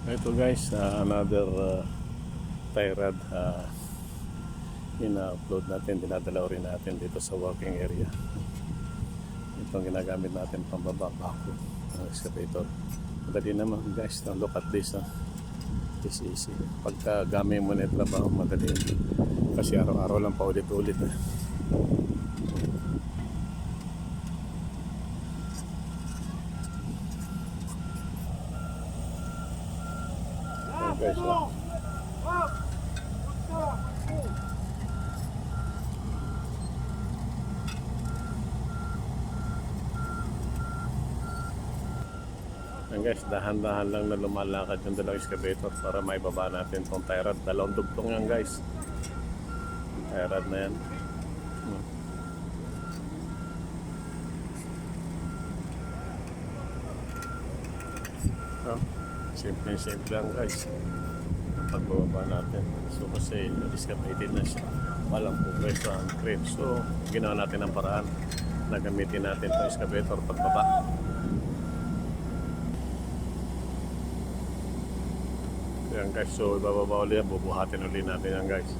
Ito guys, another tie rod ina-upload natin, dinadala rin natin dito sa working area. Itong ginagamit natin pambaba bako ng excavator. Madali naman guys, look at this. This easy. Pagka gamit mo na yung trabaho, madali. Kasi araw-araw lang pa ulit-ulit. Guys, Yan guys, dahan-dahan lang na lumalakad yung dalawang excavator para maibaba natin itong tie rod. Dalawang dugtong yan guys. Tie rod na yan. Simple lang guys ang pagbababa natin. So kasi disconnected na siya, walang progreso ang crane. So ginawa natin ang paraan na gamitin natin itong excavator pagbaba. Yan guys, so ibababa ulit, bubuhatin ulit natin yan guys.